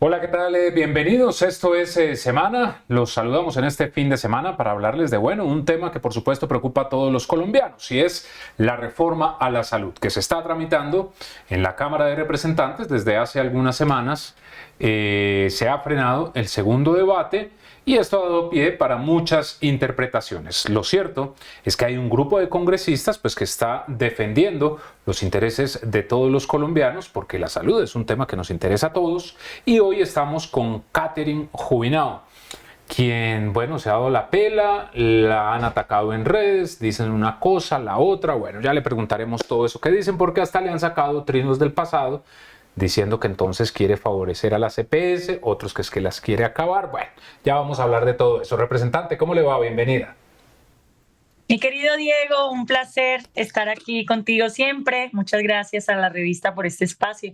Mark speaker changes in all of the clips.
Speaker 1: Hola, ¿qué tal? Bienvenidos. Esto es Semana. Los saludamos en este fin de semana para hablarles de, un tema que por supuesto preocupa a todos los colombianos y es la reforma a la salud que se está tramitando en la Cámara de Representantes desde hace algunas semanas. Se ha frenado el segundo debate y esto ha dado pie para muchas interpretaciones. Lo cierto es que hay un grupo de congresistas que está defendiendo los intereses de todos los colombianos, porque la salud es un tema que nos interesa a todos. Y hoy estamos con Catherine Jubinao, quien, se ha dado la pela, la han atacado en redes, dicen una cosa, la otra. Ya le preguntaremos todo eso que dicen, porque hasta le han sacado trinos del pasado diciendo que entonces quiere favorecer a las EPS, otros que es que las quiere acabar. Ya vamos a hablar de todo eso. Representante, ¿cómo le va? Bienvenida.
Speaker 2: Mi querido Diego, un placer estar aquí contigo siempre. Muchas gracias a la revista por este espacio.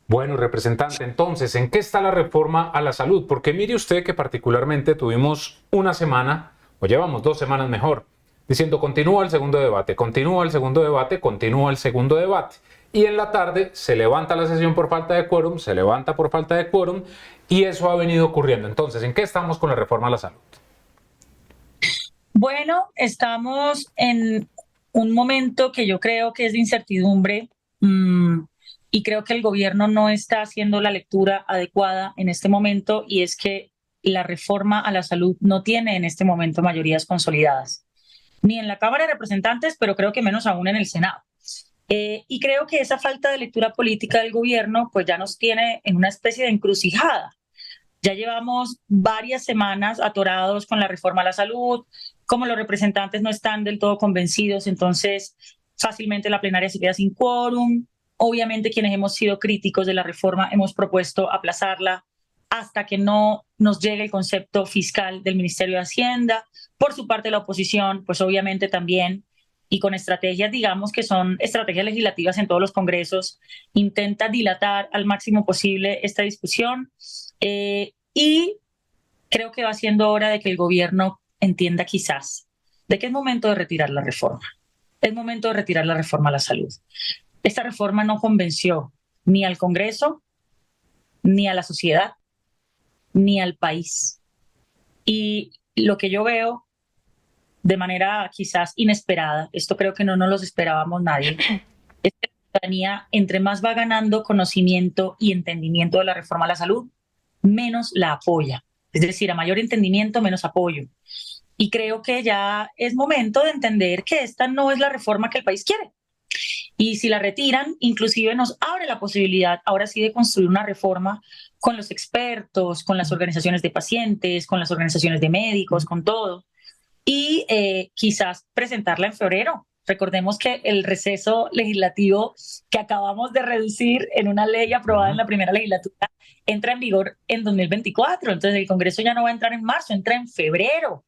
Speaker 1: Bueno, representante, entonces, ¿en qué está la reforma a la salud? Porque mire usted que particularmente tuvimos una semana, o llevamos 2 semanas mejor, diciendo continúa el segundo debate, continúa el segundo debate, continúa el segundo debate. Y en la tarde se levanta la sesión por falta de quórum, se levanta por falta de quórum, y eso ha venido ocurriendo. Entonces, ¿en qué estamos con la reforma a la salud?
Speaker 2: Bueno, estamos en un momento que yo creo que es de incertidumbre y creo que el gobierno no está haciendo la lectura adecuada en este momento, y es que la reforma a la salud no tiene en este momento mayorías consolidadas, ni en la Cámara de Representantes, pero creo que menos aún en el Senado. Y creo que esa falta de lectura política del gobierno pues ya nos tiene en una especie de encrucijada. Ya llevamos varias semanas atorados con la reforma a la salud. Como los representantes no están del todo convencidos, entonces fácilmente la plenaria se queda sin quórum. Obviamente quienes hemos sido críticos de la reforma hemos propuesto aplazarla hasta que no nos llegue el concepto fiscal del Ministerio de Hacienda. Por su parte, la oposición, pues obviamente también, y con estrategias, digamos que son estrategias legislativas en todos los congresos, intenta dilatar al máximo posible esta discusión. Y creo que va siendo hora de que el gobierno entienda quizás de que es momento de retirar la reforma. Es momento de retirar la reforma a la salud. Esta reforma no convenció ni al Congreso, ni a la sociedad, ni al país. Y lo que yo veo de manera quizás inesperada, esto creo que no nos lo esperábamos nadie, es que la ciudadanía, entre más va ganando conocimiento y entendimiento de la reforma a la salud, menos la apoya. Es decir, a mayor entendimiento, menos apoyo. Y creo que ya es momento de entender que esta no es la reforma que el país quiere. Y si la retiran, inclusive nos abre la posibilidad ahora sí de construir una reforma con los expertos, con las organizaciones de pacientes, con las organizaciones de médicos, con todo. Y quizás presentarla en febrero. Recordemos que el receso legislativo que acabamos de reducir en una ley aprobada en la primera legislatura entra en vigor en 2024. Entonces el Congreso ya no va a entrar en marzo, entra en febrero.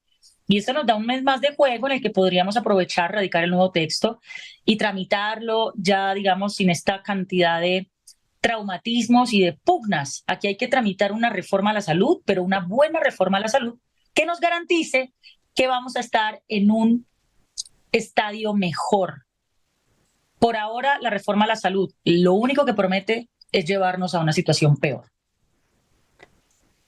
Speaker 2: Y esto nos da un mes más de juego en el que podríamos aprovechar, radicar el nuevo texto y tramitarlo ya, digamos, sin esta cantidad de traumatismos y de pugnas. Aquí hay que tramitar una reforma a la salud, pero una buena reforma a la salud que nos garantice que vamos a estar en un estadio mejor. Por ahora, la reforma a la salud, lo único que promete es llevarnos a una situación peor.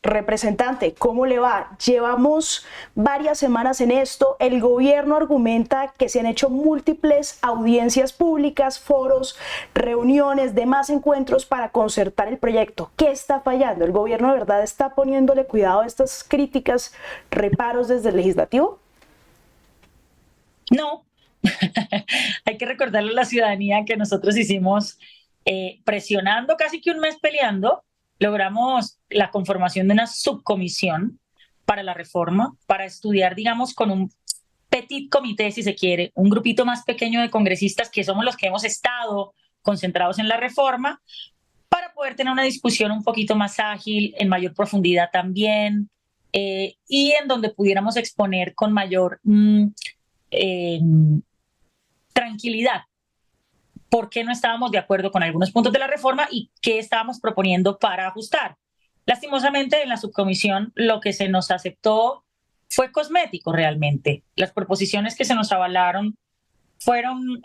Speaker 3: Representante, ¿cómo le va? Llevamos varias semanas en esto. El gobierno argumenta que se han hecho múltiples audiencias públicas, foros, reuniones, demás encuentros para concertar el proyecto. ¿Qué está fallando? ¿El gobierno de verdad está poniéndole cuidado a estas críticas, reparos desde el legislativo?
Speaker 2: No. Hay que recordarle a la ciudadanía que nosotros hicimos presionando casi que un mes peleando, logramos la conformación de una subcomisión para la reforma, para estudiar, digamos, con un petit comité, si se quiere, un grupito más pequeño de congresistas que somos los que hemos estado concentrados en la reforma, para poder tener una discusión un poquito más ágil, en mayor profundidad también, y en donde pudiéramos exponer con mayor eh, tranquilidad por qué no estábamos de acuerdo con algunos puntos de la reforma y qué estábamos proponiendo para ajustar. Lastimosamente, en la subcomisión lo que se nos aceptó fue cosmético realmente. Las proposiciones que se nos avalaron fueron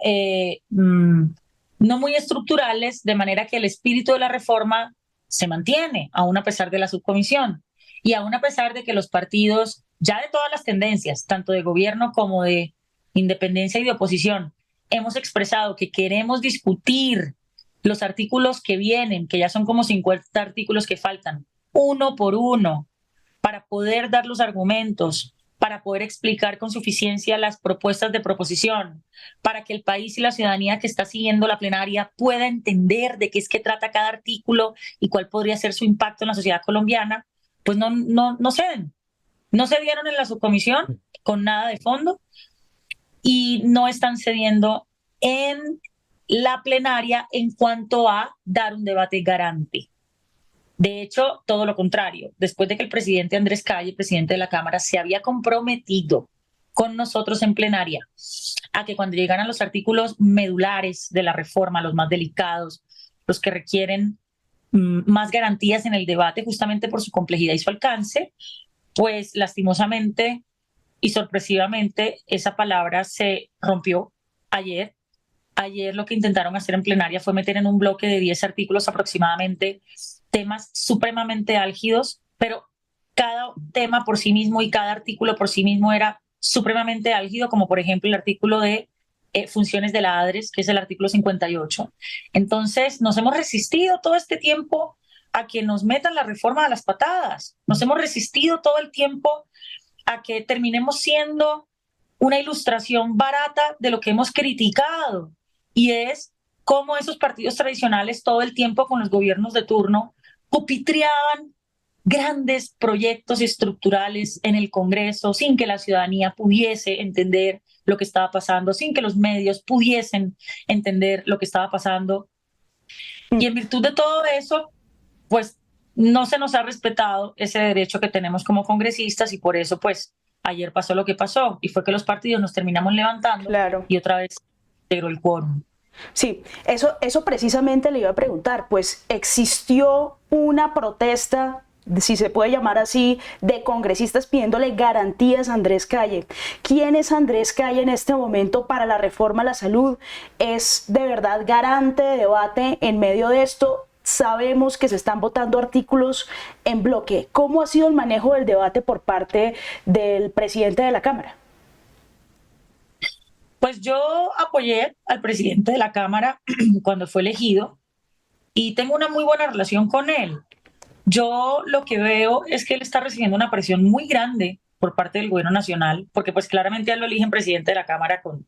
Speaker 2: no muy estructurales, de manera que el espíritu de la reforma se mantiene, aún a pesar de la subcomisión y aún a pesar de que los partidos, ya de todas las tendencias, tanto de gobierno como de independencia y de oposición, hemos expresado que queremos discutir los artículos que vienen, que ya son como 50 artículos que faltan, uno por uno, para poder dar los argumentos, para poder explicar con suficiencia las propuestas de proposición, para que el país y la ciudadanía que está siguiendo la plenaria pueda entender de qué es que trata cada artículo y cuál podría ser su impacto en la sociedad colombiana, pues no ceden. No cedieron en la subcomisión con nada de fondo y no están cediendo en la plenaria en cuanto a dar un debate garante. De hecho, todo lo contrario. Después de que el presidente Andrés Calle, presidente de la Cámara, se había comprometido con nosotros en plenaria a que cuando llegaran los artículos medulares de la reforma, los más delicados, los que requieren más garantías en el debate justamente por su complejidad y su alcance, pues lastimosamente y sorpresivamente esa palabra se rompió ayer. Ayer lo que intentaron hacer en plenaria fue meter en un bloque de 10 artículos aproximadamente temas supremamente álgidos, pero cada tema por sí mismo y cada artículo por sí mismo era supremamente álgido, como por ejemplo el artículo de funciones de la ADRES, que es el artículo 58. Entonces nos hemos resistido todo este tiempo a que nos metan la reforma a las patadas. Nos hemos resistido todo el tiempo a que terminemos siendo una ilustración barata de lo que hemos criticado, y es cómo esos partidos tradicionales todo el tiempo con los gobiernos de turno pupitriaban grandes proyectos estructurales en el Congreso sin que la ciudadanía pudiese entender lo que estaba pasando, sin que los medios pudiesen entender lo que estaba pasando. Y en virtud de todo eso, pues no se nos ha respetado ese derecho que tenemos como congresistas y por eso pues ayer pasó lo que pasó y fue que los partidos nos terminamos levantando.
Speaker 3: Claro.
Speaker 2: Y otra vez integró el quórum.
Speaker 3: Sí, eso precisamente le iba a preguntar, pues existió una protesta, si se puede llamar así, de congresistas pidiéndole garantías a Andrés Calle. ¿Quién es Andrés Calle en este momento para la reforma a la salud? ¿Es de verdad garante de debate en medio de esto? Sabemos que se están votando artículos en bloque. ¿Cómo ha sido el manejo del debate por parte del presidente de la Cámara?
Speaker 2: Pues yo apoyé al presidente de la Cámara cuando fue elegido y tengo una muy buena relación con él. Yo lo que veo es que él está recibiendo una presión muy grande por parte del gobierno nacional, porque pues claramente él lo eligen presidente de la Cámara con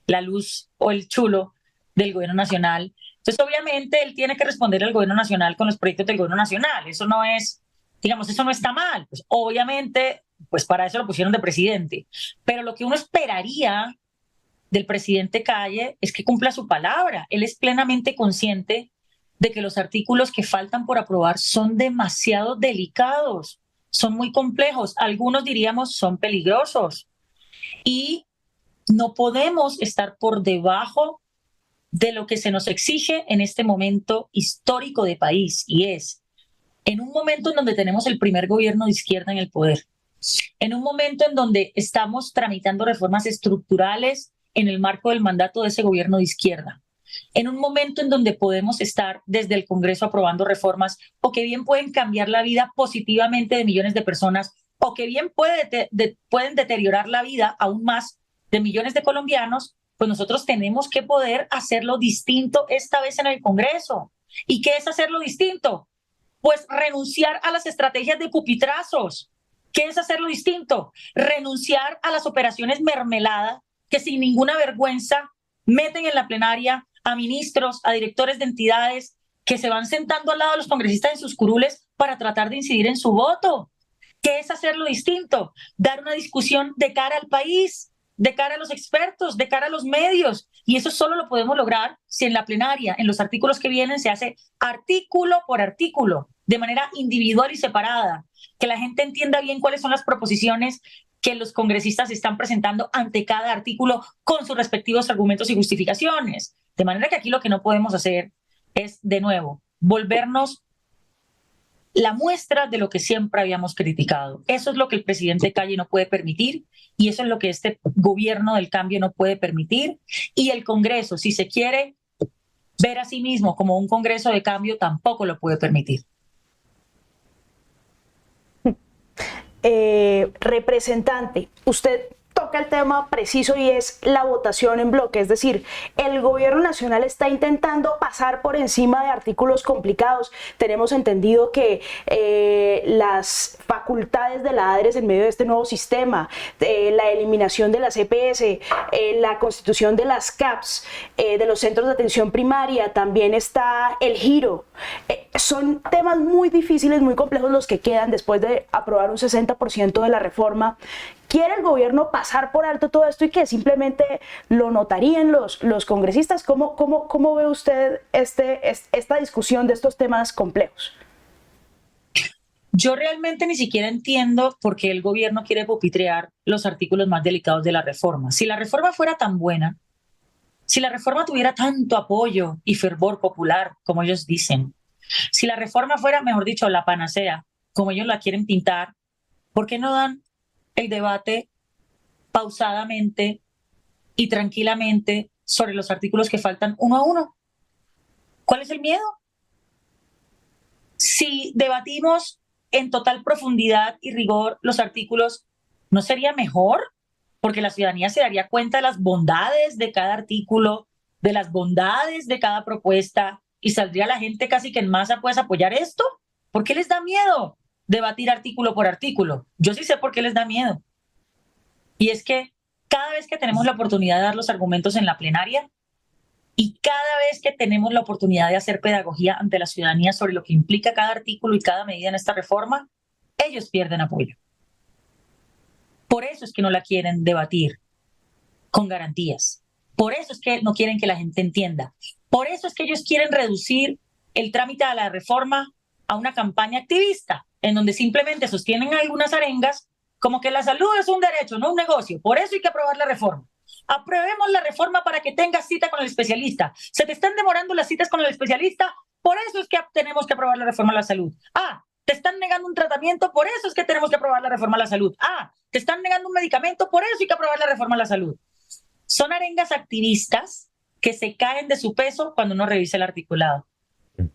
Speaker 2: la luz o el chulo del gobierno nacional. Entonces obviamente él tiene que responder al gobierno nacional con los proyectos del gobierno nacional. Eso no es, digamos, eso no está mal. Pues obviamente, pues para eso lo pusieron de presidente. Pero lo que uno esperaría del presidente Calle es que cumpla su palabra. Él es plenamente consciente de que los artículos que faltan por aprobar son demasiado delicados, son muy complejos, algunos diríamos son peligrosos y no podemos estar por debajo de lo que se nos exige en este momento histórico de país, y es en un momento en donde tenemos el primer gobierno de izquierda en el poder, en un momento en donde estamos tramitando reformas estructurales en el marco del mandato de ese gobierno de izquierda, en un momento en donde podemos estar desde el Congreso aprobando reformas o que bien pueden cambiar la vida positivamente de millones de personas o que bien pueden deteriorar la vida aún más de millones de colombianos, pues nosotros tenemos que poder hacerlo distinto esta vez en el Congreso. ¿Y qué es hacerlo distinto? Pues renunciar a las estrategias de pupitrazos. ¿Qué es hacerlo distinto? Renunciar a las operaciones mermelada que sin ninguna vergüenza meten en la plenaria a ministros, a directores de entidades que se van sentando al lado de los congresistas en sus curules para tratar de incidir en su voto. ¿Qué es hacerlo distinto? Dar una discusión de cara al país, de cara a los expertos, de cara a los medios. Y eso solo lo podemos lograr si en la plenaria, en los artículos que vienen, se hace artículo por artículo, de manera individual y separada, que la gente entienda bien cuáles son las proposiciones que los congresistas están presentando ante cada artículo con sus respectivos argumentos y justificaciones. De manera que aquí lo que no podemos hacer es, de nuevo, volvernos la muestra de lo que siempre habíamos criticado. Eso es lo que el presidente Calle no puede permitir y eso es lo que este gobierno del cambio no puede permitir. Y el Congreso, si se quiere ver a sí mismo como un Congreso de cambio, tampoco lo puede permitir.
Speaker 3: representante, usted toca el tema preciso y es la votación en bloque, es decir, el gobierno nacional está intentando pasar por encima de artículos complicados. Tenemos entendido que las facultades de la ADRES en medio de este nuevo sistema, la eliminación de las EPS, la constitución de las CAPS, de los centros de atención primaria, también está el giro. Son temas muy difíciles, muy complejos los que quedan después de aprobar un 60% de la reforma. ¿Quiere el gobierno pasar por alto todo esto y que simplemente lo notarían los congresistas? ¿Cómo ve usted esta discusión de estos temas complejos?
Speaker 2: Yo realmente ni siquiera entiendo por qué el gobierno quiere pupitrear los artículos más delicados de la reforma. Si la reforma fuera tan buena, si la reforma tuviera tanto apoyo y fervor popular, como ellos dicen, si la reforma fuera, mejor dicho, la panacea, como ellos la quieren pintar, ¿por qué no dan el debate pausadamente y tranquilamente sobre los artículos que faltan uno a uno? ¿Cuál es el miedo? Si debatimos en total profundidad y rigor los artículos, ¿no sería mejor? Porque la ciudadanía se daría cuenta de las bondades de cada artículo, de las bondades de cada propuesta, y saldría la gente casi que en masa, ¿puedes apoyar esto? ¿Por qué les da miedo debatir artículo por artículo? Yo sí sé por qué les da miedo. Y es que cada vez que tenemos la oportunidad de dar los argumentos en la plenaria y cada vez que tenemos la oportunidad de hacer pedagogía ante la ciudadanía sobre lo que implica cada artículo y cada medida en esta reforma, ellos pierden apoyo. Por eso es que no la quieren debatir con garantías. Por eso es que no quieren que la gente entienda. Por eso es que ellos quieren reducir el trámite de la reforma a una campaña activista, en donde simplemente sostienen algunas arengas como que la salud es un derecho, no un negocio. Por eso hay que aprobar la reforma. Aprobemos la reforma para que tengas cita con el especialista. Se te están demorando las citas con el especialista, por eso es que tenemos que aprobar la reforma a la salud. Te están negando un tratamiento, por eso es que tenemos que aprobar la reforma a la salud. Te están negando un medicamento, por eso hay que aprobar la reforma a la salud. Son arengas activistas que se caen de su peso cuando uno revisa el articulado.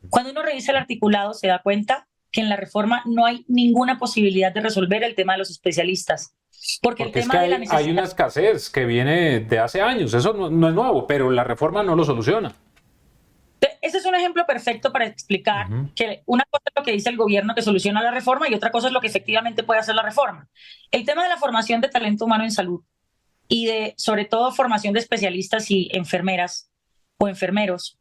Speaker 2: Cuando uno revisa el articulado se da cuenta que en la reforma no hay ninguna posibilidad de resolver el tema de los especialistas. Porque el tema de la necesidad...
Speaker 1: hay una escasez que viene de hace años, eso no es nuevo, pero la reforma no lo soluciona.
Speaker 2: Ese es un ejemplo perfecto para explicar que una cosa es lo que dice el gobierno que soluciona la reforma y otra cosa es lo que efectivamente puede hacer la reforma. El tema de la formación de talento humano en salud y de, sobre todo, formación de especialistas y enfermeras o enfermeros,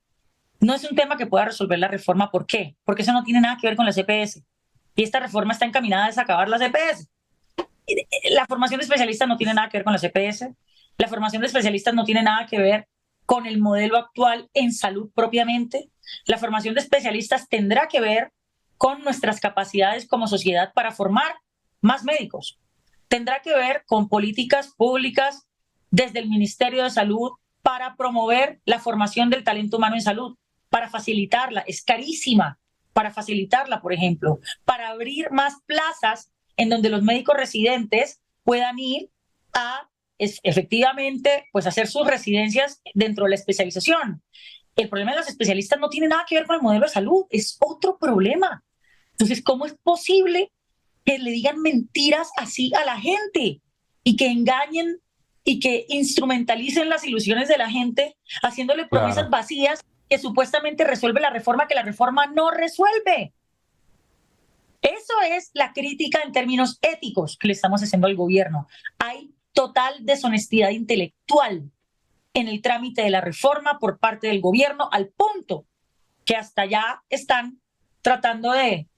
Speaker 2: no es un tema que pueda resolver la reforma. ¿Por qué? Porque eso no tiene nada que ver con las EPS. Y esta reforma está encaminada a desacabar las EPS. La formación de especialistas no tiene nada que ver con las EPS. La formación de especialistas no tiene nada que ver con el modelo actual en salud propiamente. La formación de especialistas tendrá que ver con nuestras capacidades como sociedad para formar más médicos. Tendrá que ver con políticas públicas desde el Ministerio de Salud para promover la formación del talento humano en salud, para facilitarla. Es carísima para facilitarla, por ejemplo, para abrir más plazas en donde los médicos residentes puedan ir a efectivamente pues hacer sus residencias dentro de la especialización. El problema de los especialistas no tiene nada que ver con el modelo de salud, es otro problema. Entonces, ¿cómo es posible que le digan mentiras así a la gente y que engañen y que instrumentalicen las ilusiones de la gente haciéndole promesas vacías que supuestamente resuelve la reforma, que la reforma no resuelve? Eso es la crítica en términos éticos que le estamos haciendo al gobierno. Hay total deshonestidad intelectual en el trámite de la reforma por parte del gobierno, al punto que hasta ya están tratando de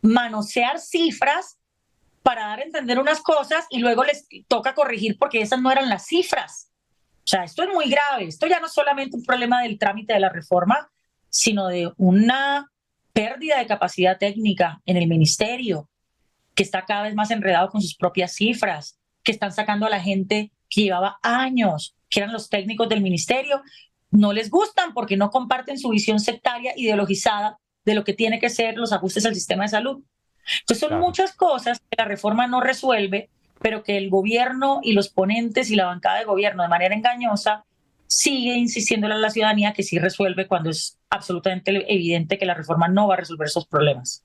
Speaker 2: manosear cifras para dar a entender unas cosas y luego les toca corregir porque esas no eran las cifras. O sea, esto es muy grave. Esto ya no es solamente un problema del trámite de la reforma, sino de una pérdida de capacidad técnica en el ministerio, que está cada vez más enredado con sus propias cifras, que están sacando a la gente que llevaba años, que eran los técnicos del ministerio, no les gustan porque no comparten su visión sectaria, ideologizada de lo que tiene que ser los ajustes al sistema de salud. Entonces son muchas cosas que la reforma no resuelve, pero que el gobierno y los ponentes y la bancada de gobierno de manera engañosa sigue insistiéndole a la ciudadanía que sí resuelve cuando es absolutamente evidente que la reforma no va a resolver esos problemas.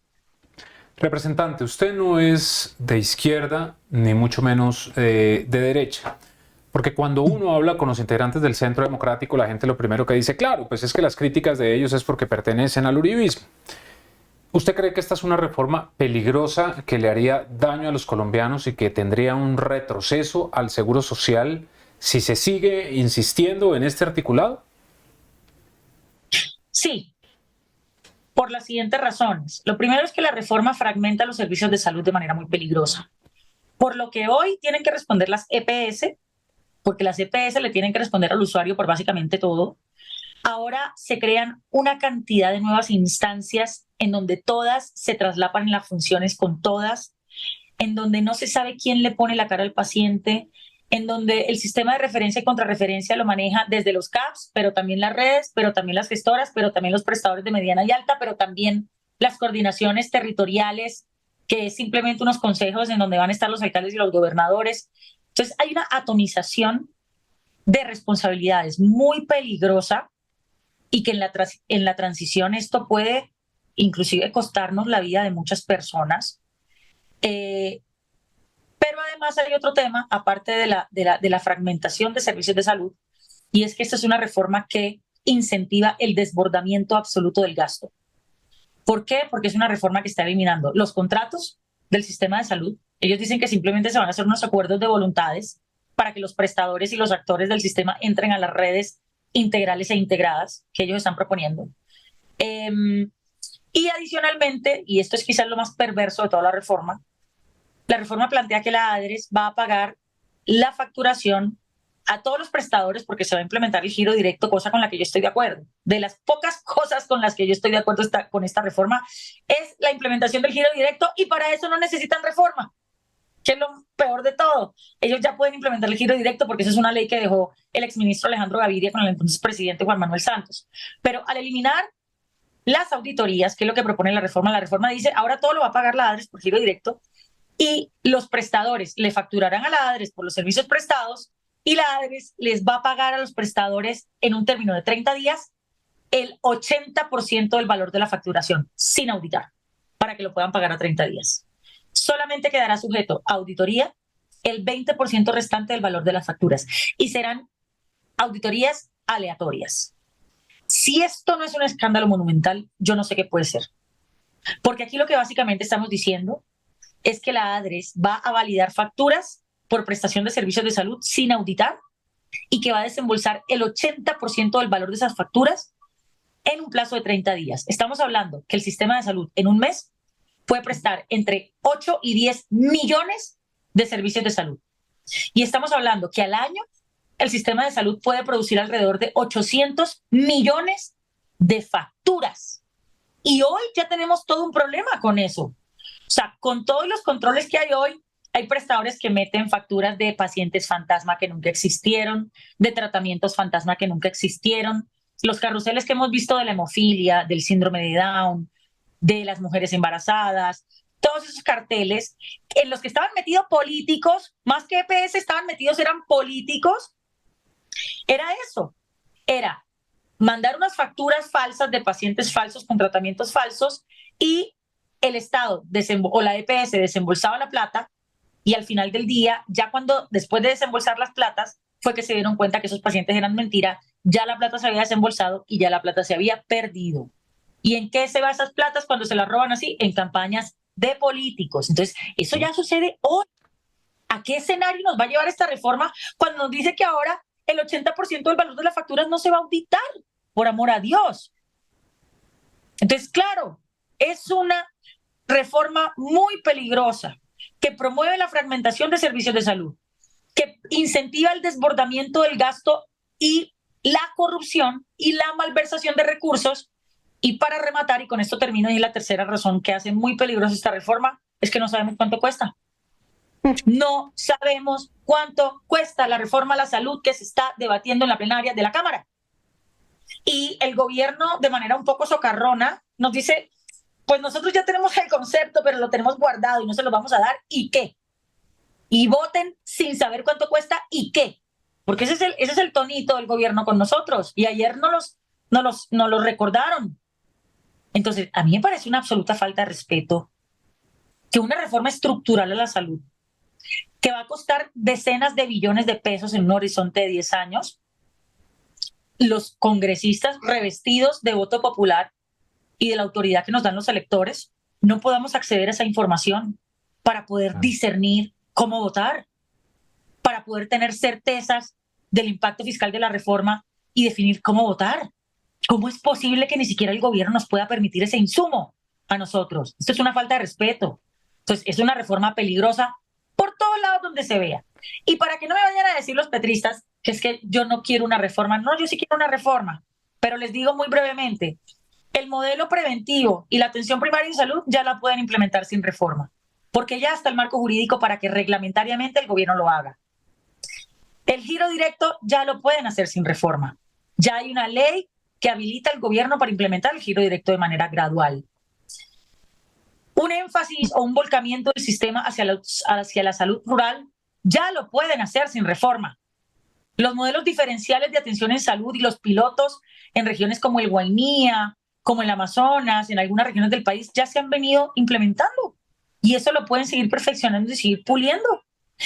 Speaker 1: Representante, usted no es de izquierda ni mucho menos de derecha. Porque cuando uno habla con los integrantes del Centro Democrático, la gente lo primero que dice, claro, pues es que las críticas de ellos es porque pertenecen al uribismo. ¿Usted cree que esta es una reforma peligrosa que le haría daño a los colombianos y que tendría un retroceso al seguro social si se sigue insistiendo en este articulado?
Speaker 2: Sí, por las siguientes razones. Lo primero es que la reforma fragmenta los servicios de salud de manera muy peligrosa. Por lo que hoy tienen que responder las EPS, porque las EPS le tienen que responder al usuario por básicamente todo. Ahora se crean una cantidad de nuevas instancias en donde todas se traslapan en las funciones con todas, en donde no se sabe quién le pone la cara al paciente, en donde el sistema de referencia y contrarreferencia lo maneja desde los CAPS, pero también las redes, pero también las gestoras, pero también los prestadores de mediana y alta, pero también las coordinaciones territoriales, que es simplemente unos consejos en donde van a estar los alcaldes y los gobernadores. Entonces hay una atomización de responsabilidades muy peligrosa y que en la transición esto puede inclusive costarnos la vida de muchas personas. Pero además hay otro tema, aparte de la fragmentación de servicios de salud, y es que esta es una reforma que incentiva el desbordamiento absoluto del gasto. ¿Por qué? Porque es una reforma que está eliminando los contratos del sistema de salud. Ellos dicen que simplemente se van a hacer unos acuerdos de voluntades para que los prestadores y los actores del sistema entren a las redes integrales e integradas que ellos están proponiendo. Y adicionalmente, y esto es quizás lo más perverso de toda la reforma plantea que la ADRES va a pagar la facturación a todos los prestadores porque se va a implementar el giro directo, cosa con la que yo estoy de acuerdo. De las pocas cosas con las que yo estoy de acuerdo con esta reforma es la implementación del giro directo, y para eso no necesitan reforma, que es lo peor de todo. Ellos ya pueden implementar el giro directo porque esa es una ley que dejó el exministro Alejandro Gaviria con el entonces presidente Juan Manuel Santos. Pero al eliminar las auditorías, que es lo que propone la reforma dice, ahora todo lo va a pagar la ADRES por giro directo, y los prestadores le facturarán a la ADRES por los servicios prestados, y la ADRES les va a pagar a los prestadores en un término de 30 días el 80% del valor de la facturación, sin auditar, para que lo puedan pagar a 30 días. Solamente quedará sujeto a auditoría el 20% restante del valor de las facturas, y serán auditorías aleatorias. Si esto no es un escándalo monumental, yo no sé qué puede ser. Porque aquí lo que básicamente estamos diciendo es que la ADRES va a validar facturas por prestación de servicios de salud sin auditar, y que va a desembolsar el 80% del valor de esas facturas en un plazo de 30 días. Estamos hablando que el sistema de salud en un mes puede prestar entre 8 y 10 millones de servicios de salud. Y estamos hablando que al año el sistema de salud puede producir alrededor de 800 millones de facturas. Y hoy ya tenemos todo un problema con eso. O sea, con todos los controles que hay hoy, hay prestadores que meten facturas de pacientes fantasma que nunca existieron, de tratamientos fantasma que nunca existieron, los carruseles que hemos visto de la hemofilia, del síndrome de Down, de las mujeres embarazadas, todos esos carteles en los que estaban metidos políticos, más que EPS estaban metidos, eran políticos. Era eso, era mandar unas facturas falsas de pacientes falsos con tratamientos falsos, y el Estado o la EPS desembolsaba la plata, y al final del día, ya cuando después de desembolsar las platas, fue que se dieron cuenta que esos pacientes eran mentira, ya la plata se había desembolsado y ya la plata se había perdido. ¿Y en qué se van esas platas cuando se las roban así? En campañas de políticos. Entonces, eso ya sucede hoy. ¿A qué escenario nos va a llevar esta reforma cuando nos dice que ahora el 80% del valor de las facturas no se va a auditar? Por amor a Dios. Entonces, claro, es una reforma muy peligrosa que promueve la fragmentación de servicios de salud, que incentiva el desbordamiento del gasto y la corrupción y la malversación de recursos. Y para rematar, y con esto termino, y la tercera razón que hace muy peligrosa esta reforma, es que no sabemos cuánto cuesta. No sabemos cuánto cuesta la reforma a la salud que se está debatiendo en la plenaria de la Cámara. Y el gobierno, de manera un poco socarrona, nos dice, pues nosotros ya tenemos el concepto, pero lo tenemos guardado y no se lo vamos a dar, ¿y qué? Y voten sin saber cuánto cuesta, ¿y qué? Porque ese es el tonito del gobierno con nosotros, y ayer nos los recordaron. Entonces, a mí me parece una absoluta falta de respeto que una reforma estructural a la salud, que va a costar decenas de billones de pesos en un horizonte de 10 años, los congresistas revestidos de voto popular y de la autoridad que nos dan los electores, no podamos acceder a esa información para poder discernir cómo votar, para poder tener certezas del impacto fiscal de la reforma y definir cómo votar. ¿Cómo es posible que ni siquiera el gobierno nos pueda permitir ese insumo a nosotros? Esto es una falta de respeto. Entonces, es una reforma peligrosa por todos lados donde se vea. Y para que no me vayan a decir los petristas que es que yo no quiero una reforma. No, yo sí quiero una reforma. Pero les digo muy brevemente, el modelo preventivo y la atención primaria en salud ya la pueden implementar sin reforma, porque ya está el marco jurídico para que reglamentariamente el gobierno lo haga. El giro directo ya lo pueden hacer sin reforma. Ya hay una ley que habilita al gobierno para implementar el giro directo de manera gradual. Un énfasis o un volcamiento del sistema hacia la salud rural ya lo pueden hacer sin reforma. Los modelos diferenciales de atención en salud y los pilotos en regiones como el Guainía, como el Amazonas, en algunas regiones del país, ya se han venido implementando. Y eso lo pueden seguir perfeccionando y seguir puliendo.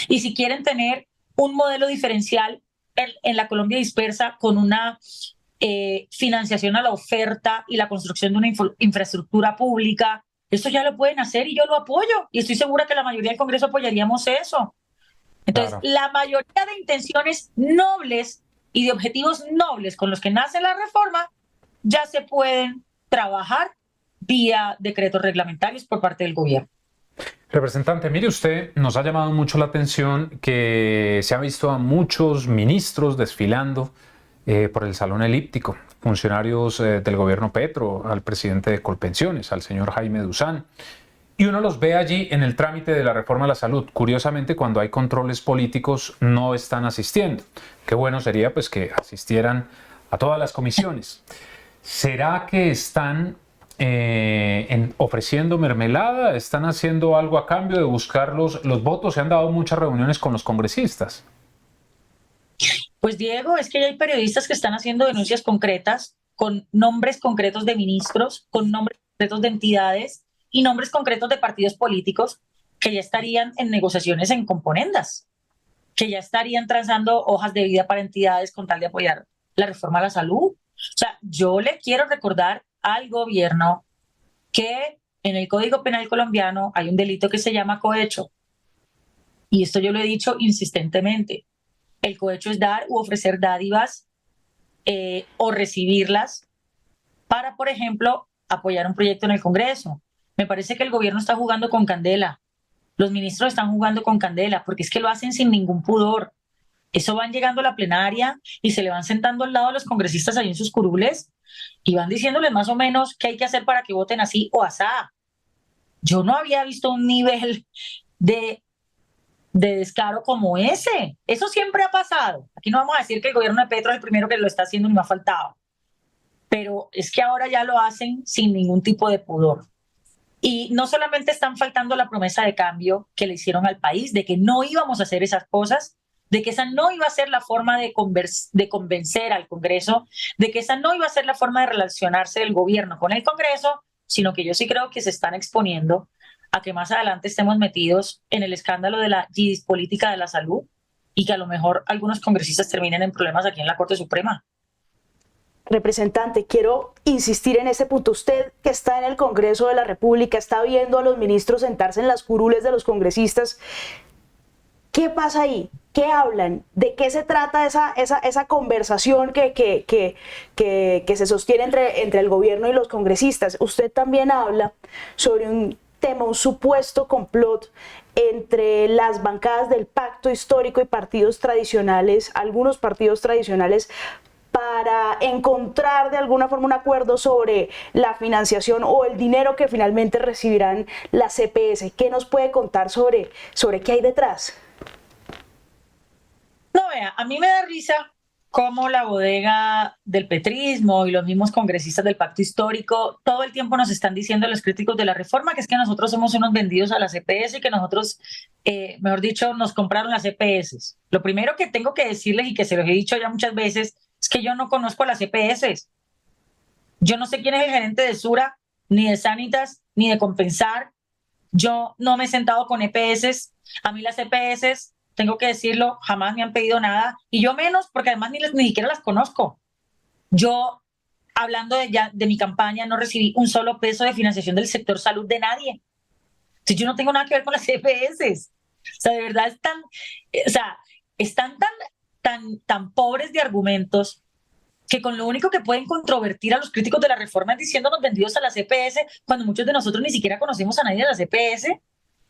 Speaker 2: Y si quieren tener un modelo diferencial en la Colombia dispersa con una financiación a la oferta y la construcción de una infraestructura pública, eso ya lo pueden hacer y yo lo apoyo. Y estoy segura que la mayoría del Congreso apoyaríamos eso. Entonces, la mayoría de intenciones nobles y de objetivos nobles con los que nace la reforma ya se pueden trabajar vía decretos reglamentarios por parte del gobierno.
Speaker 1: Representante, mire usted, nos ha llamado mucho la atención que se ha visto a muchos ministros desfilando por el Salón Elíptico, funcionarios del gobierno Petro, al presidente de Colpensiones, al señor Jaime Duzán, y uno los ve allí en el trámite de la reforma a la salud. Curiosamente, cuando hay controles políticos no están asistiendo. Qué bueno sería pues que asistieran a todas las comisiones. ¿Será que están ofreciendo mermelada? ¿Están haciendo algo a cambio de buscar los votos? ¿Se han dado muchas reuniones con los congresistas?
Speaker 2: Pues Diego, es que ya hay periodistas que están haciendo denuncias concretas con nombres concretos de ministros, con nombres concretos de entidades y nombres concretos de partidos políticos que ya estarían en negociaciones en componendas, que ya estarían trazando hojas de vida para entidades con tal de apoyar la reforma a la salud. O sea, yo le quiero recordar al gobierno que en el Código Penal colombiano hay un delito que se llama cohecho. Y esto yo lo he dicho insistentemente. El cohecho es dar u ofrecer dádivas o recibirlas para, por ejemplo, apoyar un proyecto en el Congreso. Me parece que el gobierno está jugando con candela. Los ministros están jugando con candela porque es que lo hacen sin ningún pudor. Eso van llegando a la plenaria y se le van sentando al lado a los congresistas ahí en sus curules y van diciéndoles más o menos qué hay que hacer para que voten así o asá. Yo no había visto un nivel de descaro como ese. Eso siempre ha pasado. Aquí no vamos a decir que el gobierno de Petro es el primero que lo está haciendo ni me ha faltado. Pero es que ahora ya lo hacen sin ningún tipo de pudor. Y no solamente están faltando la promesa de cambio que le hicieron al país, de que no íbamos a hacer esas cosas, de que esa no iba a ser la forma de convencer al Congreso, de que esa no iba a ser la forma de relacionarse del gobierno con el Congreso, sino que yo sí creo que se están exponiendo a que más adelante estemos metidos en el escándalo de la política de la salud y que a lo mejor algunos congresistas terminen en problemas aquí en la Corte Suprema.
Speaker 3: Representante, quiero insistir en este punto. Usted que está en el Congreso de la República, está viendo a los ministros sentarse en las curules de los congresistas. ¿Qué pasa ahí? ¿Qué hablan? ¿De qué se trata esa conversación que se sostiene entre el gobierno y los congresistas? Usted también habla sobre un tema, un supuesto complot entre las bancadas del pacto histórico y partidos tradicionales, algunos partidos tradicionales, para encontrar de alguna forma un acuerdo sobre la financiación o el dinero que finalmente recibirán las CPS. ¿Qué nos puede contar sobre qué hay detrás?
Speaker 2: No, vea, a mí me da risa cómo la bodega del petrismo y los mismos congresistas del pacto histórico todo el tiempo nos están diciendo a los críticos de la reforma que es que nosotros somos unos vendidos a las EPS y que nosotros, mejor dicho, nos compraron las EPS. Lo primero que tengo que decirles y que se los he dicho ya muchas veces es que yo no conozco a las EPS. Yo no sé quién es el gerente de Sura, ni de Sanitas, ni de Compensar. Yo no me he sentado con EPS. A mí las EPS, tengo que decirlo, jamás me han pedido nada. Y yo menos, porque además ni siquiera las conozco. Yo, hablando de mi campaña, no recibí un solo peso de financiación del sector salud de nadie. Entonces, yo no tengo nada que ver con las EPS. O sea, de verdad están tan pobres de argumentos que con lo único que pueden controvertir a los críticos de la reforma es diciéndonos vendidos a las EPS, cuando muchos de nosotros ni siquiera conocemos a nadie de las EPS.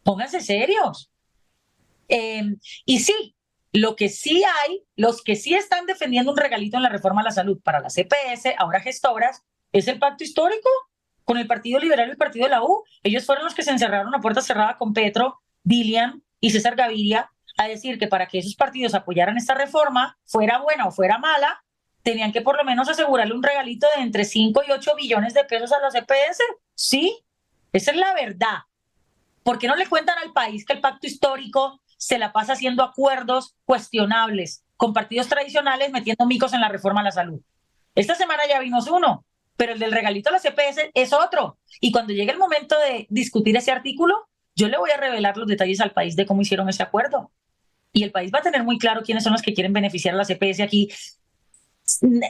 Speaker 2: Pónganse serios. Y sí, los que sí están defendiendo un regalito en la reforma a la salud para las EPS, ahora gestoras, es el pacto histórico con el Partido Liberal y el Partido de la U. Ellos fueron los que se encerraron a puerta cerrada con Petro, Dilian y César Gaviria a decir que para que esos partidos apoyaran esta reforma, fuera buena o fuera mala, tenían que por lo menos asegurarle un regalito de entre 5 y 8 billones de pesos a las EPS. Sí, esa es la verdad. ¿Por qué no le cuentan al país que el pacto histórico se la pasa haciendo acuerdos cuestionables con partidos tradicionales metiendo micos en la reforma a la salud? Esta semana ya vimos uno, pero el del regalito a las EPS es otro. Y cuando llegue el momento de discutir ese artículo, yo le voy a revelar los detalles al país de cómo hicieron ese acuerdo. Y el país va a tener muy claro quiénes son los que quieren beneficiar a las EPS aquí.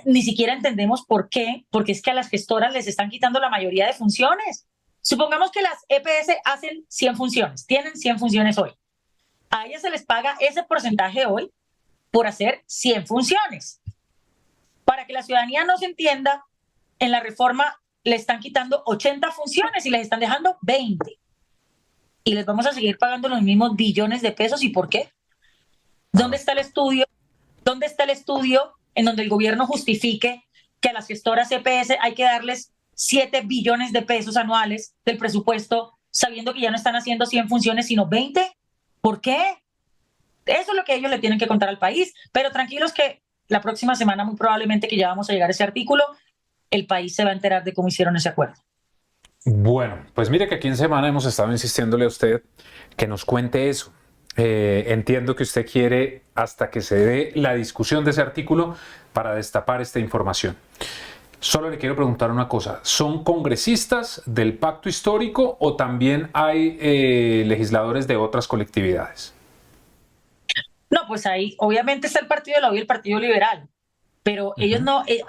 Speaker 2: Ni siquiera entendemos por qué, porque es que a las gestoras les están quitando la mayoría de funciones. Supongamos que las EPS hacen 100 funciones, tienen 100 funciones hoy. A ellas se les paga ese porcentaje hoy por hacer 100 funciones. Para que la ciudadanía no se entienda, en la reforma le están quitando 80 funciones y les están dejando 20. Y les vamos a seguir pagando los mismos billones de pesos. ¿Y por qué? ¿Dónde está el estudio? ¿Dónde está el estudio en donde el gobierno justifique que a las gestoras EPS hay que darles 7 billones de pesos anuales del presupuesto, sabiendo que ya no están haciendo 100 funciones, sino 20? ¿Por qué? Eso es lo que ellos le tienen que contar al país. Pero tranquilos que la próxima semana, muy probablemente que ya vamos a llegar a ese artículo, el país se va a enterar de cómo hicieron ese acuerdo.
Speaker 1: Bueno, pues mire que aquí en Semana hemos estado insistiéndole a usted que nos cuente eso. Entiendo que usted quiere hasta que se dé la discusión de ese artículo para destapar esta información. Solo le quiero preguntar una cosa. ¿Son congresistas del pacto histórico o también hay legisladores de otras colectividades?
Speaker 2: No, pues ahí obviamente está el Partido de la U y el Partido Liberal, pero ellos no es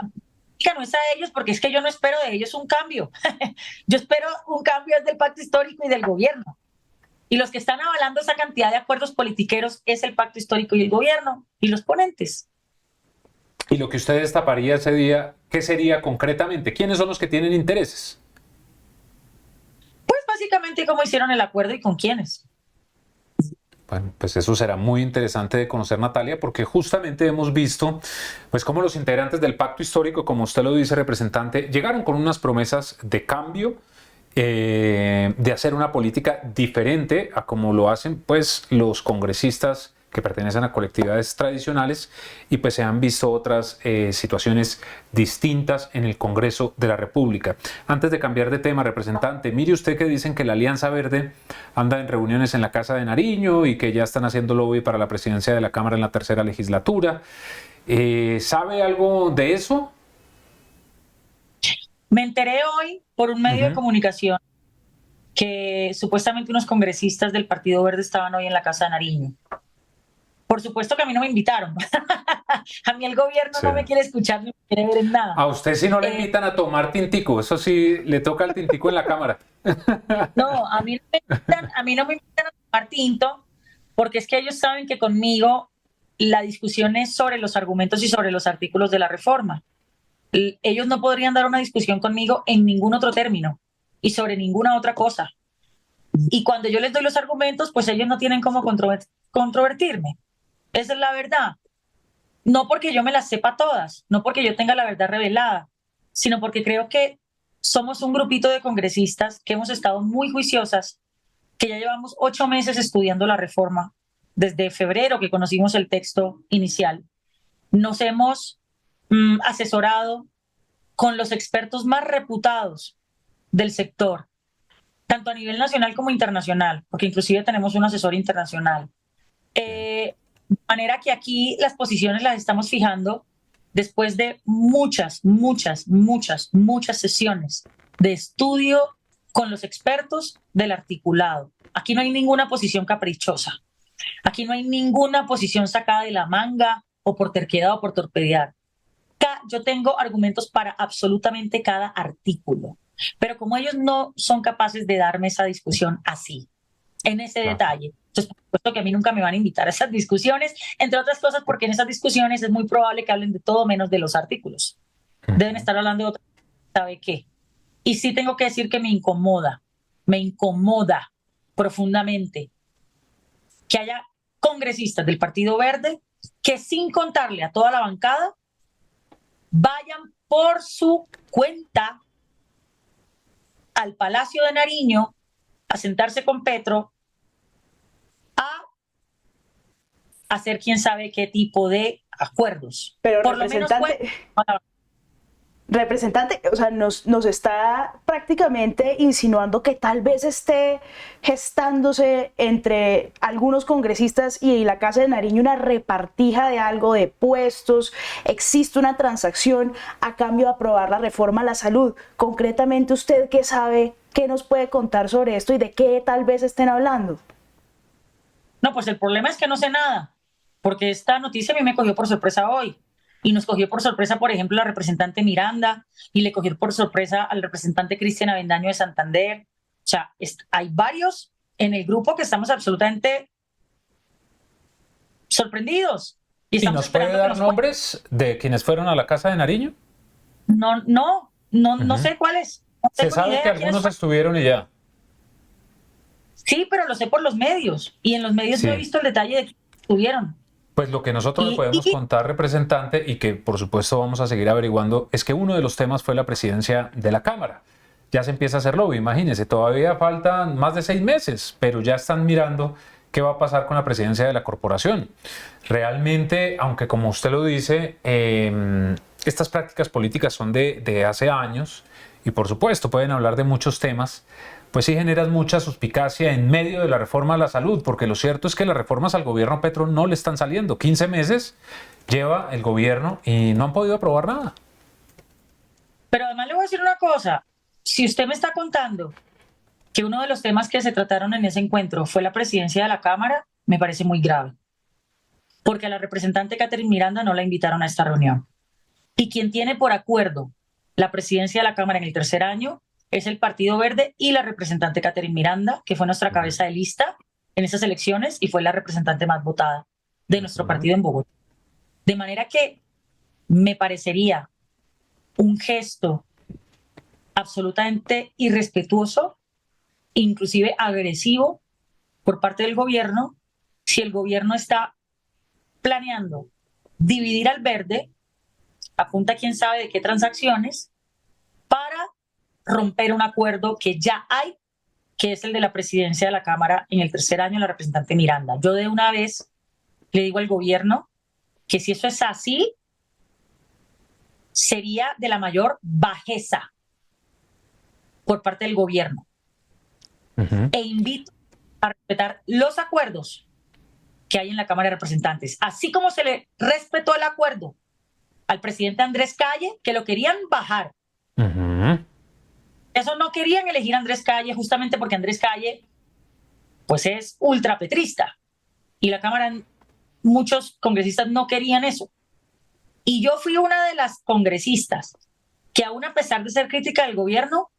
Speaker 2: a ellos, porque es que yo no espero de ellos un cambio. Yo espero un cambio desde el pacto histórico y del gobierno. Y los que están avalando esa cantidad de acuerdos politiqueros es el pacto histórico y el gobierno y los ponentes.
Speaker 1: Y lo que usted destaparía ese día, ¿qué sería concretamente? ¿Quiénes son los que tienen intereses?
Speaker 2: Pues básicamente cómo hicieron el acuerdo y con quiénes.
Speaker 1: Bueno, pues eso será muy interesante de conocer, Natalia, porque justamente hemos visto pues cómo los integrantes del pacto histórico, como usted lo dice, representante, llegaron con unas promesas de cambio, de hacer una política diferente a como lo hacen pues los congresistas que pertenecen a colectividades tradicionales, y pues se han visto otras situaciones distintas en el Congreso de la República. Antes de cambiar de tema, representante, mire usted que dicen que la Alianza Verde anda en reuniones en la Casa de Nariño y que ya están haciendo lobby para la presidencia de la Cámara en la tercera legislatura. ¿Sabe algo de eso?
Speaker 2: Me enteré hoy por un medio de comunicación que supuestamente unos congresistas del Partido Verde estaban hoy en la Casa de Nariño. Por supuesto que a mí no me invitaron. A mí el gobierno no me quiere escuchar ni me quiere ver en nada.
Speaker 1: A usted sí no le invitan a tomar tintico, eso sí, le toca el tintico en la cámara.
Speaker 2: No, a mí no me invitan a tomar tinto, porque es que ellos saben que conmigo la discusión es sobre los argumentos y sobre los artículos de la reforma. Ellos no podrían dar una discusión conmigo en ningún otro término y sobre ninguna otra cosa. Y cuando yo les doy los argumentos, pues ellos no tienen cómo controvertirme. Esa es la verdad. No porque yo me las sepa todas, no porque yo tenga la verdad revelada, sino porque creo que somos un grupito de congresistas que hemos estado muy juiciosas, que ya llevamos 8 meses estudiando la reforma, desde febrero que conocimos el texto inicial. Nos hemos asesorado con los expertos más reputados del sector, tanto a nivel nacional como internacional, porque inclusive tenemos un asesor internacional. De manera que aquí las posiciones las estamos fijando después de muchas sesiones de estudio con los expertos del articulado. aquí no hay ninguna posición caprichosa. Aquí no hay ninguna posición sacada de la manga o por terquedad o por torpedear. Yo tengo argumentos para absolutamente cada artículo, pero como ellos no son capaces de darme esa discusión así, en ese detalle, entonces por supuesto que a mí nunca me van a invitar a esas discusiones, entre otras cosas porque en esas discusiones es muy probable que hablen de todo menos de los artículos. Deben estar hablando de otra, ¿sabe qué? Y sí tengo que decir que me incomoda profundamente que haya congresistas del Partido Verde que sin contarle a toda la bancada vayan por su cuenta al Palacio de Nariño a sentarse con Petro a hacer quién sabe qué tipo de acuerdos.
Speaker 3: Pero
Speaker 2: por lo menos
Speaker 3: representante, o sea, nos está prácticamente insinuando que tal vez esté gestándose entre algunos congresistas y la Casa de Nariño una repartija de algo, de puestos, existe una transacción a cambio de aprobar la reforma a la salud. Concretamente, ¿usted qué sabe? ¿Qué nos puede contar sobre esto y de qué tal vez estén hablando?
Speaker 2: No, pues el problema es que no sé nada, porque esta noticia a mí me cogió por sorpresa hoy. Y nos cogió por sorpresa, por ejemplo, la representante Miranda, y le cogió por sorpresa al representante Cristian Avendaño de Santander. O sea, hay varios en el grupo que estamos absolutamente sorprendidos.
Speaker 1: ¿Y nos puede dar nombres de quienes fueron a la Casa de Nariño?
Speaker 2: No sé cuáles. No
Speaker 1: Se sabe que algunos estuvieron y ya.
Speaker 2: Sí, pero lo sé por los medios. Y en los medios no he visto el detalle de quiénes estuvieron.
Speaker 1: Pues lo que nosotros le podemos contar, representante, y que por supuesto vamos a seguir averiguando, es que uno de los temas fue la presidencia de la Cámara. Ya se empieza a hacer lobby, imagínense, todavía faltan más de 6 meses, pero ya están mirando qué va a pasar con la presidencia de la corporación. Realmente, aunque como usted lo dice, estas prácticas políticas son de hace años, y por supuesto pueden hablar de muchos temas, pues sí generan mucha suspicacia en medio de la reforma a la salud, porque lo cierto es que las reformas al gobierno Petro no le están saliendo. 15 meses lleva el gobierno y no han podido aprobar nada.
Speaker 2: Pero además le voy a decir una cosa, si usted me está contando que uno de los temas que se trataron en ese encuentro fue la presidencia de la Cámara, me parece muy grave, porque a la representante Catherine Miranda no la invitaron a esta reunión. Y quien tiene por acuerdo la presidencia de la Cámara en el tercer año es el Partido Verde y la representante Catherine Miranda, que fue nuestra cabeza de lista en esas elecciones y fue la representante más votada de nuestro partido en Bogotá. De manera que me parecería un gesto absolutamente irrespetuoso, inclusive agresivo por parte del gobierno, si el gobierno está planeando dividir al verde, apunta quién sabe de qué transacciones, para romper un acuerdo que ya hay, que es el de la presidencia de la Cámara en el tercer año, la representante Miranda. Yo de una vez le digo al gobierno que si eso es así, sería de la mayor bajeza por parte del gobierno. E invito a respetar los acuerdos que hay en la Cámara de Representantes, así como se le respetó el acuerdo al presidente Andrés Calle, que lo querían bajar. Eso no querían elegir a Andrés Calle justamente porque Andrés Calle pues es ultrapetrista y la Cámara, muchos congresistas no querían eso. Y yo fui una de las congresistas que aún a pesar de ser crítica del gobierno,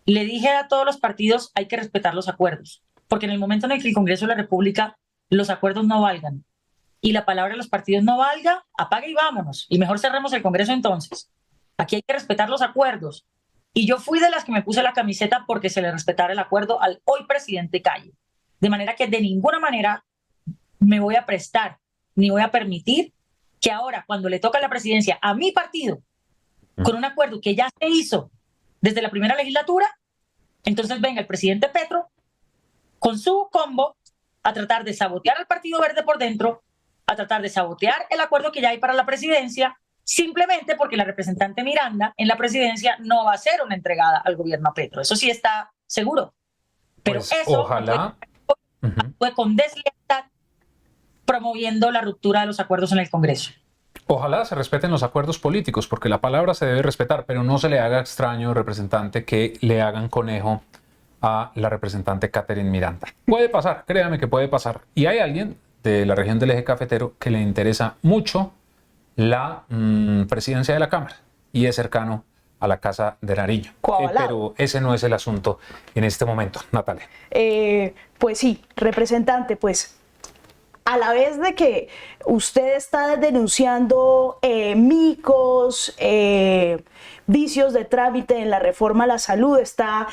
Speaker 2: le dije a todos los partidos hay que respetar los acuerdos, porque en el momento en el que el Congreso de la República los acuerdos no valgan y la palabra de los partidos no valga, apague y vámonos. Y mejor cerremos el Congreso entonces. Aquí hay que respetar los acuerdos. Y yo fui de las que me puse la camiseta porque se le respetara el acuerdo al hoy presidente Calle. De manera que de ninguna manera me voy a prestar ni voy a permitir que ahora, cuando le toca la presidencia a mi partido, con un acuerdo que ya se hizo desde la primera legislatura, entonces venga el presidente Petro con su combo a tratar de sabotear al Partido Verde por dentro, a tratar de sabotear el acuerdo que ya hay para la presidencia, simplemente porque la representante Miranda en la presidencia no va a ser una entregada al gobierno a Petro. Eso sí está seguro. Pero
Speaker 1: pues,
Speaker 2: eso
Speaker 1: ojalá
Speaker 2: fue con deslealtad promoviendo la ruptura de los acuerdos en el Congreso.
Speaker 1: Ojalá se respeten los acuerdos políticos, porque la palabra se debe respetar, pero no se le haga extraño, representante, que le hagan conejo a la representante Catherine Miranda. Puede pasar, créame que puede pasar. Y hay alguien de la región del eje cafetero que le interesa mucho la presidencia de la Cámara y es cercano a la Casa de Nariño. Pero ese no es el asunto en este momento, Natalia.
Speaker 3: Pues sí, representante, pues a la vez de que usted está denunciando micos, vicios de trámite en la reforma a la salud, está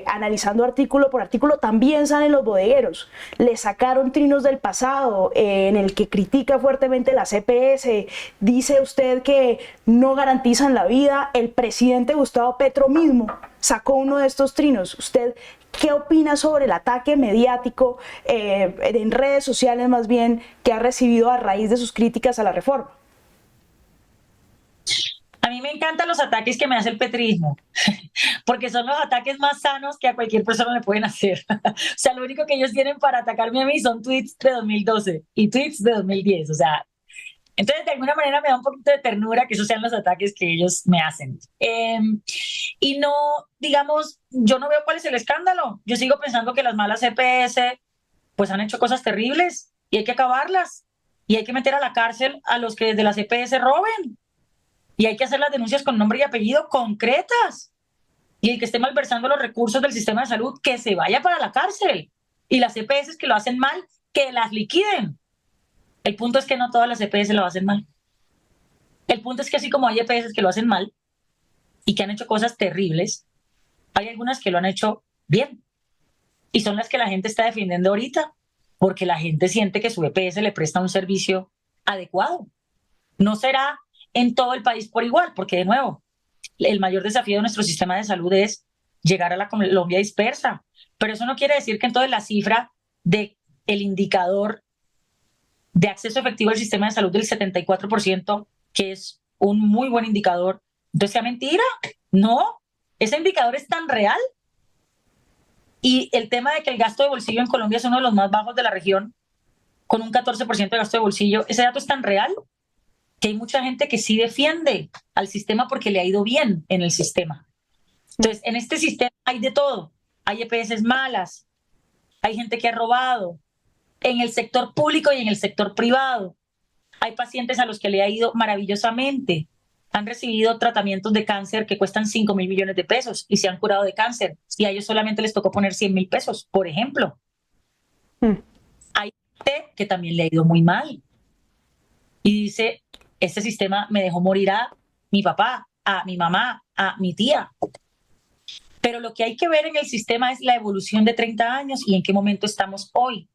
Speaker 3: analizando artículo por artículo, también salen los bodegueros. Le sacaron trinos del pasado en el que critica fuertemente la CPS, dice usted que no garantizan la vida. El presidente Gustavo Petro mismo sacó uno de estos trinos. ¿Usted qué opina sobre el ataque mediático en redes sociales más bien que ha recibido a raíz de sus críticas a la reforma?
Speaker 2: A mí me encantan los ataques que me hace el petrismo, porque son los ataques más sanos que a cualquier persona le pueden hacer. O sea, lo único que ellos tienen para atacarme a mí son tweets de 2012 y tweets de 2010. O sea, entonces de alguna manera me da un poquito de ternura que esos sean los ataques que ellos me hacen. Y no, digamos, yo no veo cuál es el escándalo. Yo sigo pensando que las malas CPS pues han hecho cosas terribles y hay que acabarlas. Y hay que meter a la cárcel a los que desde la CPS roben. Y hay que hacer las denuncias con nombre y apellido concretas. Y el que esté malversando los recursos del sistema de salud, que se vaya para la cárcel. Y las EPS que lo hacen mal, que las liquiden. El punto es que no todas las EPS lo hacen mal. El punto es que así como hay EPS que lo hacen mal y que han hecho cosas terribles, hay algunas que lo han hecho bien. Y son las que la gente está defendiendo ahorita, porque la gente siente que su EPS le presta un servicio adecuado. No será en todo el país por igual, porque de nuevo, el mayor desafío de nuestro sistema de salud es llegar a la Colombia dispersa. Pero eso no quiere decir que entonces la cifra del indicador de acceso efectivo al sistema de salud del 74%, que es un muy buen indicador, entonces sea mentira. No, ese indicador es tan real. Y el tema de que el gasto de bolsillo en Colombia es uno de los más bajos de la región, con un 14% de gasto de bolsillo, ese dato es tan real que hay mucha gente que sí defiende al sistema porque le ha ido bien en el sistema. Entonces, en este sistema hay de todo. Hay EPS malas, hay gente que ha robado, en el sector público y en el sector privado. Hay pacientes a los que le ha ido maravillosamente. Han recibido tratamientos de cáncer que cuestan 5.000 millones de pesos y se han curado de cáncer. Y a ellos solamente les tocó poner 100.000 pesos, por ejemplo. Hay gente que también le ha ido muy mal. Y dice, este sistema me dejó morir a mi papá, a mi mamá, a mi tía. Pero lo que hay que ver en el sistema es la evolución de 30 años y en qué momento estamos hoy.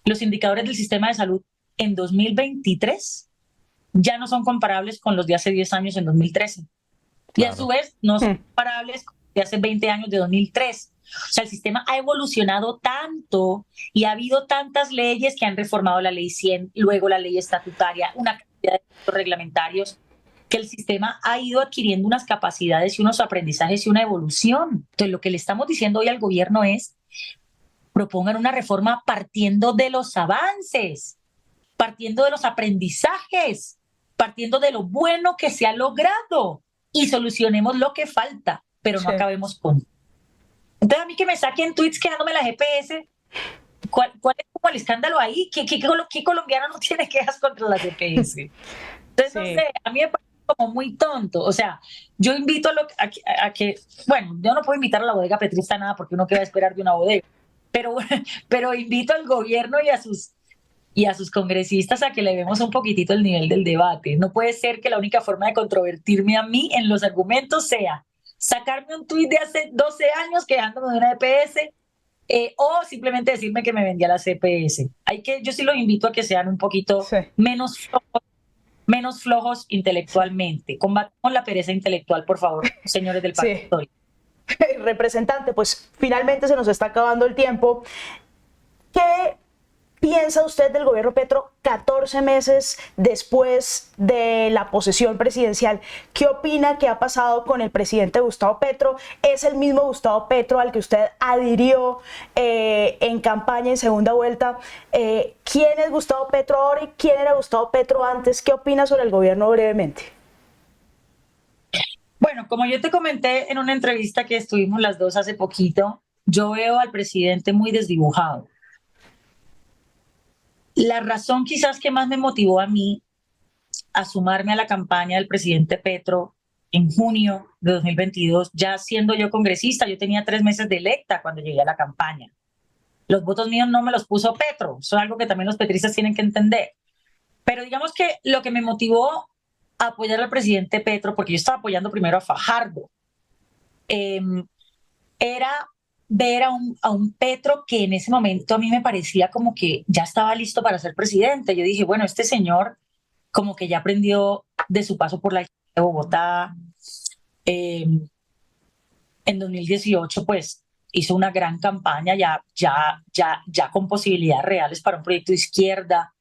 Speaker 2: Los indicadores del sistema de salud en 2023 ya no son comparables con los de hace 10 años en 2013. Claro. Y a su vez no son comparables con los de hace 20 años de 2003. O sea, el sistema ha evolucionado tanto y ha habido tantas leyes que han reformado la ley 100, luego la ley estatutaria, una cantidad de reglamentarios, que el sistema ha ido adquiriendo unas capacidades y unos aprendizajes y una evolución. Entonces, lo que le estamos diciendo hoy al gobierno es: propongan una reforma partiendo de los avances, partiendo de los aprendizajes, partiendo de lo bueno que se ha logrado y solucionemos lo que falta, pero no acabemos con. Entonces, a mí que me saquen tweets quejándome la GPS, ¿cuál es como el escándalo ahí? ¿Qué colombiano no tiene quejas contra la GPS? Entonces, no sé, a mí me parece como muy tonto. O sea, yo invito a que, bueno, yo no puedo invitar a la bodega petrista nada porque uno qué va a esperar de una bodega, pero invito al gobierno y a sus congresistas a que le vemos un poquitito el nivel del debate. No puede ser que la única forma de controvertirme a mí en los argumentos sea sacarme un tuit de hace 12 años quejándome de una EPS o simplemente decirme que me vendía la CPS. Yo sí los invito a que sean un poquito menos flojos intelectualmente. Combatamos la pereza intelectual, por favor, señores del partido.
Speaker 3: Representante, pues finalmente se nos está acabando el tiempo. ¿Qué piensa usted del gobierno Petro 14 meses después de la posesión presidencial? ¿Qué opina que ha pasado con el presidente Gustavo Petro? ¿Es el mismo Gustavo Petro al que usted adhirió en campaña en segunda vuelta? ¿Quién es Gustavo Petro ahora y quién era Gustavo Petro antes? ¿Qué opina sobre el gobierno brevemente?
Speaker 2: Bueno, como yo te comenté en una entrevista que estuvimos las dos hace poquito, yo veo al presidente muy desdibujado. La razón quizás que más me motivó a mí a sumarme a la campaña del presidente Petro en junio de 2022, ya siendo yo congresista, yo tenía 3 meses de electa cuando llegué a la campaña. Los votos míos no me los puso Petro, eso es algo que también los petristas tienen que entender. Pero digamos que lo que me motivó a apoyar al presidente Petro, porque yo estaba apoyando primero a Fajardo, era ver a un Petro que en ese momento a mí me parecía como que ya estaba listo para ser presidente. Yo dije, bueno, este señor como que ya aprendió de su paso por la alcaldía de Bogotá. En 2018, pues, hizo una gran campaña ya con posibilidades reales para un proyecto de izquierda.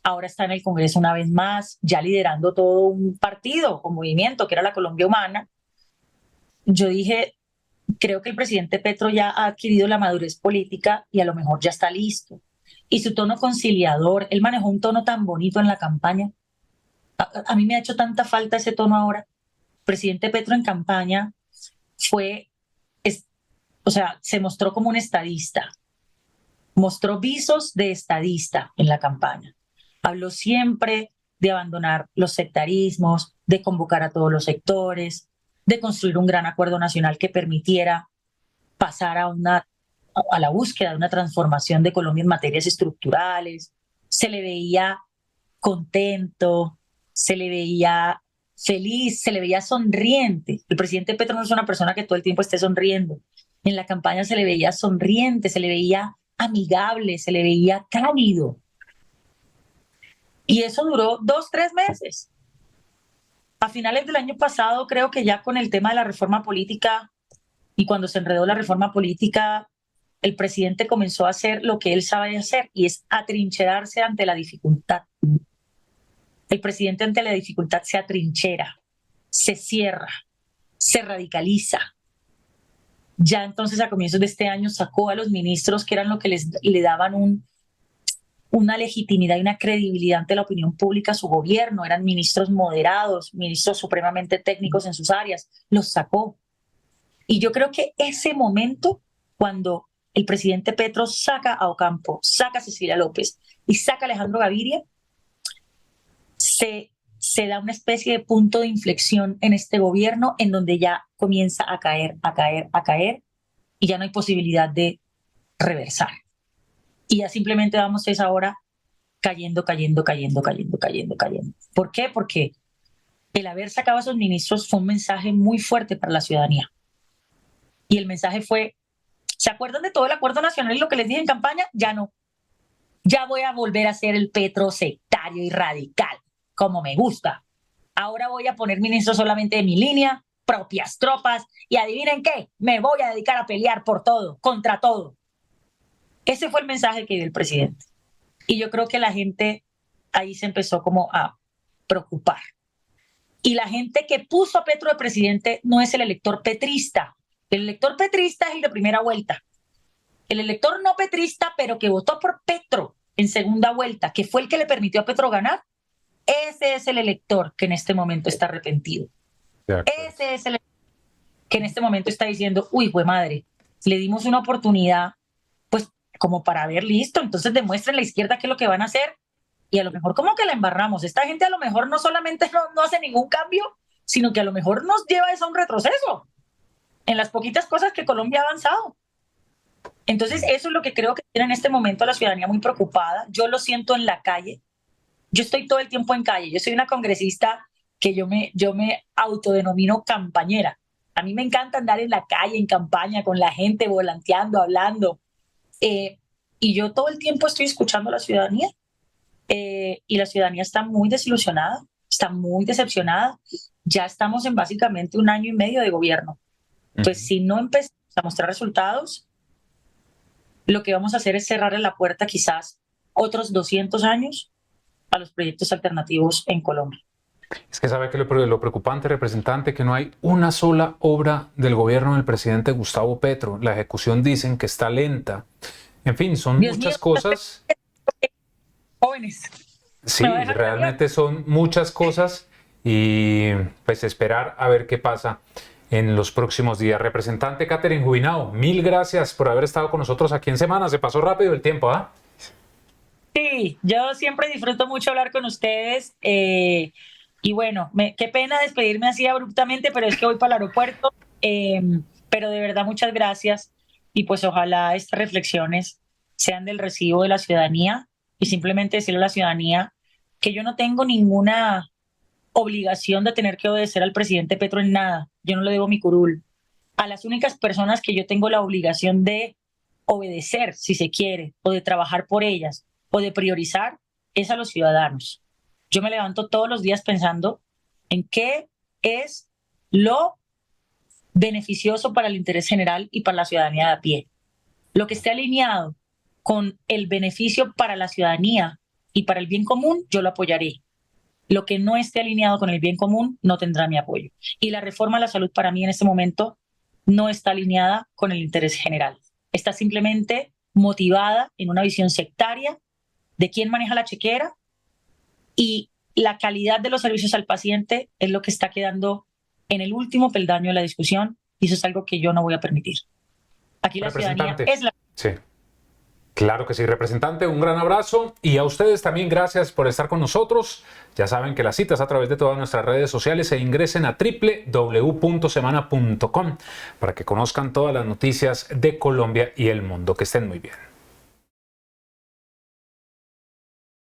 Speaker 2: Ahora está en el Congreso una vez más, ya liderando todo un partido o movimiento que era la Colombia Humana. Yo dije, creo que el presidente Petro ya ha adquirido la madurez política y a lo mejor ya está listo. Y su tono conciliador, él manejó un tono tan bonito en la campaña. A mí me ha hecho tanta falta ese tono ahora. El presidente Petro en campaña se mostró como un estadista. Mostró visos de estadista en la campaña. Habló siempre de abandonar los sectarismos, de convocar a todos los sectores, de construir un gran acuerdo nacional que permitiera pasar a la búsqueda de una transformación de Colombia en materias estructurales. Se le veía contento, se le veía feliz, se le veía sonriente. El presidente Petro no es una persona que todo el tiempo esté sonriendo. En la campaña se le veía sonriente, se le veía amigable, se le veía cálido. Y eso duró 2, 3 meses. A finales del año pasado, creo que ya con el tema de la reforma política y cuando se enredó la reforma política, el presidente comenzó a hacer lo que él sabe hacer y es atrincherarse ante la dificultad. El presidente ante la dificultad se atrinchera, se cierra, se radicaliza. Ya entonces a comienzos de este año sacó a los ministros que eran lo que le daban una legitimidad y una credibilidad ante la opinión pública a su gobierno. Eran ministros moderados, ministros supremamente técnicos en sus áreas. Los sacó. Y yo creo que ese momento, cuando el presidente Petro saca a Ocampo, saca a Cecilia López y saca a Alejandro Gaviria, se da una especie de punto de inflexión en este gobierno en donde ya comienza a caer y ya no hay posibilidad de reversar. Y ya simplemente vamos esa hora cayendo. ¿Por qué? Porque el haber sacado a esos ministros fue un mensaje muy fuerte para la ciudadanía. Y el mensaje fue, ¿se acuerdan de todo el acuerdo nacional y lo que les dije en campaña? Ya no. Ya voy a volver a ser el Petro sectario y radical, como me gusta. Ahora voy a poner ministros solamente de mi línea, propias tropas, y adivinen qué, me voy a dedicar a pelear por todo, contra todo. Ese fue el mensaje que dio el presidente. Y yo creo que la gente ahí se empezó como a preocupar. Y la gente que puso a Petro de presidente no es el elector petrista. El elector petrista es el de primera vuelta. El elector no petrista, pero que votó por Petro en segunda vuelta, que fue el que le permitió a Petro ganar, ese es el elector que en este momento está arrepentido. Ese es el que en este momento está diciendo, uy, güey madre, le dimos una oportunidad, pues como para ver listo, entonces demuestren la izquierda qué es lo que van a hacer y a lo mejor como que la embarramos. Esta gente a lo mejor no solamente no hace ningún cambio, sino que a lo mejor nos lleva eso a un retroceso en las poquitas cosas que Colombia ha avanzado. Entonces eso es lo que creo que tiene en este momento a la ciudadanía muy preocupada. Yo lo siento en la calle. Yo estoy todo el tiempo en calle. Yo soy una congresista que yo me autodenomino campañera. A mí me encanta andar en la calle, en campaña, con la gente, volanteando, hablando. Y yo todo el tiempo estoy escuchando a la ciudadanía. Y la ciudadanía está muy desilusionada, está muy decepcionada. Ya estamos en básicamente 1 año y medio de gobierno. Pues si no empezamos a mostrar resultados, lo que vamos a hacer es cerrarle la puerta quizás otros 200 años a los proyectos alternativos en Colombia.
Speaker 1: Es que sabe que lo preocupante, representante, que no hay una sola obra del gobierno del presidente Gustavo Petro. La ejecución dicen que está lenta. En fin, son muchas cosas.
Speaker 2: Jóvenes.
Speaker 1: Sí, realmente son muchas cosas y pues esperar a ver qué pasa en los próximos días. Representante Catherine Jubinao, mil gracias por haber estado con nosotros aquí en Semana. Se pasó rápido el tiempo, ¿ah?
Speaker 2: Sí, yo siempre disfruto mucho hablar con ustedes. Y bueno, qué pena despedirme así abruptamente, pero es que voy para el aeropuerto. Pero de verdad, muchas gracias. Y pues ojalá estas reflexiones sean del recibo de la ciudadanía y simplemente decirle a la ciudadanía que yo no tengo ninguna obligación de tener que obedecer al presidente Petro en nada. Yo no le debo mi curul. A las únicas personas que yo tengo la obligación de obedecer, si se quiere, o de trabajar por ellas, o de priorizar, es a los ciudadanos. Yo me levanto todos los días pensando en qué es lo beneficioso para el interés general y para la ciudadanía de a pie. Lo que esté alineado con el beneficio para la ciudadanía y para el bien común, yo lo apoyaré. Lo que no esté alineado con el bien común no tendrá mi apoyo. Y la reforma a la salud para mí en este momento no está alineada con el interés general. Está simplemente motivada en una visión sectaria de quién maneja la chequera, y la calidad de los servicios al paciente es lo que está quedando en el último peldaño de la discusión, y eso es algo que yo no voy a permitir. Aquí la ciudadanía es la...
Speaker 1: Sí. Claro que sí, representante, un gran abrazo, y a ustedes también gracias por estar con nosotros. Ya saben que las citas a través de todas nuestras redes sociales, e ingresen a www.semana.com para que conozcan todas las noticias de Colombia y el mundo. Que estén muy bien.